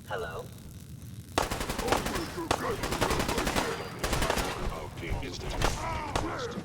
Hello? Okay, Institute. West.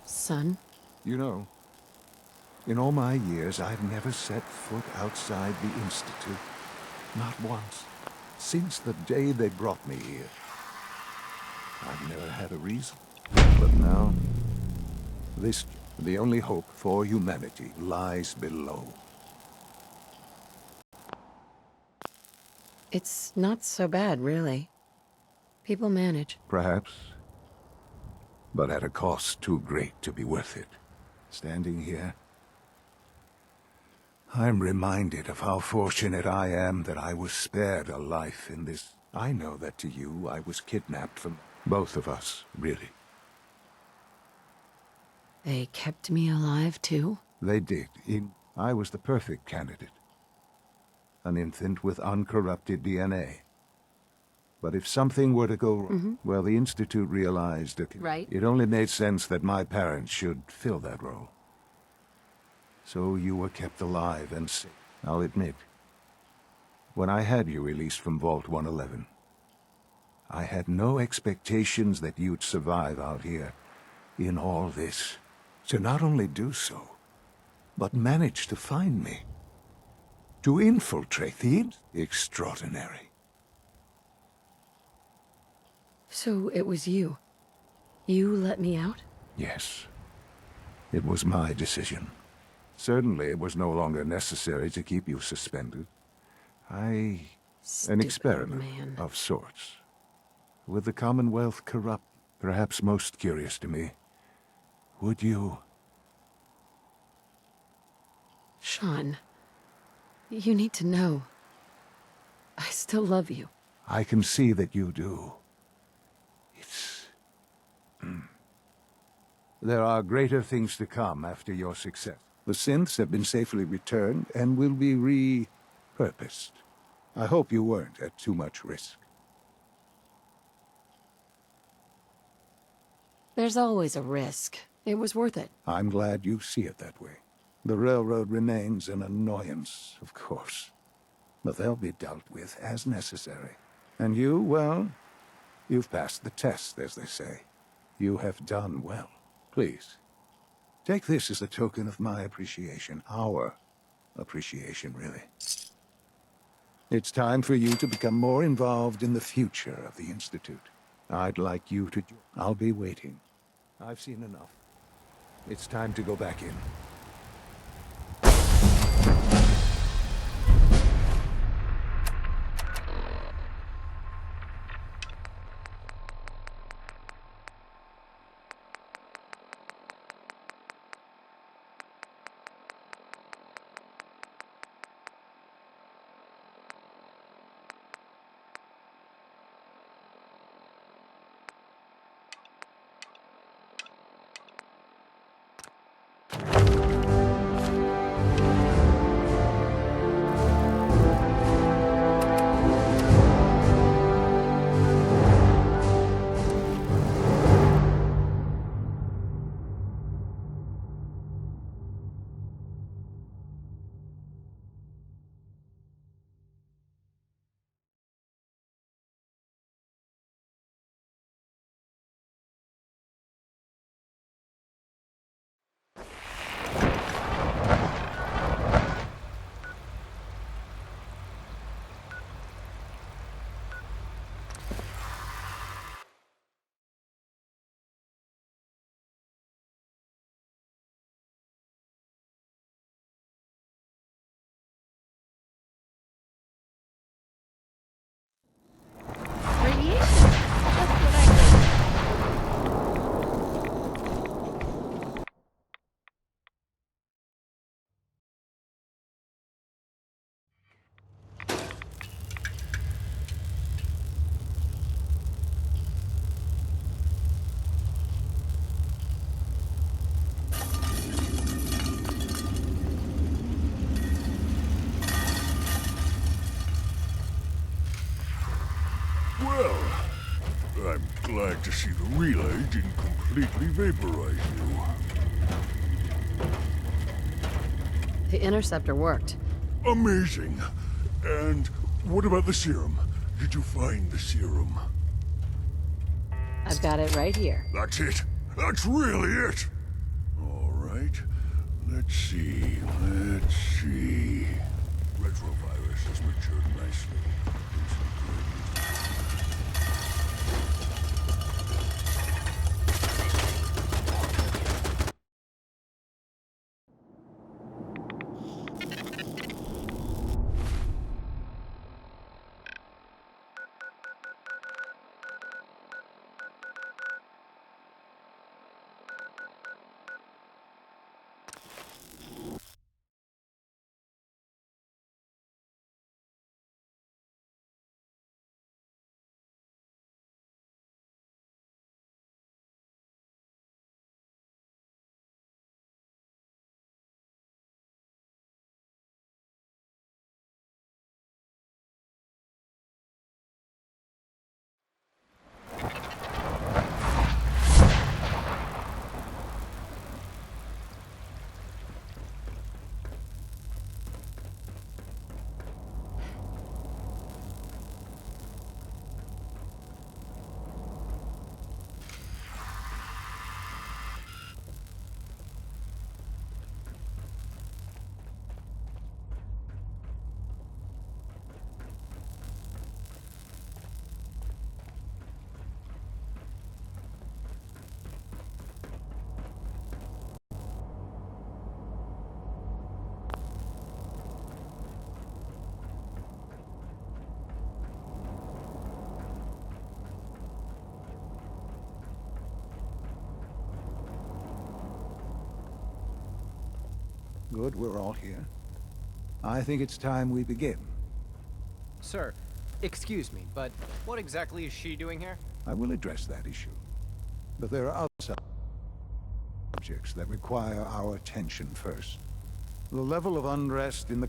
Son? You know, in all my years, I've never set foot outside the Institute. Not once. Since the day they brought me here. I've never had a reason. But now, the only hope for humanity lies below. It's not so bad, really. People manage. Perhaps, but at a cost too great to be worth it. Standing here, I'm reminded of how fortunate I am that I was spared a life in this. I know that to you, I was kidnapped from both of us, really. They kept me alive, too? They did. I was the perfect candidate. An infant with uncorrupted DNA. But if something were to go wrong, well, the Institute realized that Right. it only made sense that my parents should fill that role. So you were kept alive and safe. I'll admit, when I had you released from Vault 111, I had no expectations that you'd survive out here in all this. To not only do so, but manage to find me. To infiltrate the extraordinary. So it was you. You let me out? Yes. It was my decision. Certainly it was no longer necessary to keep you suspended. An Stupid experiment man. of sorts. With the Commonwealth corrupt, perhaps most curious to me, would you... Sean, you need to know. I still love you. I can see that you do. It's... There are greater things to come after your success. The synths have been safely returned and will be repurposed. I hope you weren't at too much risk. There's always a risk. It was worth it. I'm glad you see it that way. The railroad remains an annoyance, of course. But they'll be dealt with as necessary. And you, well, you've passed the test, as they say. You have done well. Please, take this as a token of my appreciation. Our appreciation, really. It's time for you to become more involved in the future of the Institute. I'd like you to... I'll be waiting. I've seen enough. It's time to go back in. Glad to see the relay didn't completely vaporize you. The interceptor worked. Amazing. And what about the serum? Did you find the serum? I've got it right here. That's it. That's really it. All right. Let's see. Retrovirus has matured nicely. Good, we're all here. I think it's time we begin. Sir, excuse me, but what exactly is she doing here? I will address that issue. But there are other subjects that require our attention first. The level of unrest in the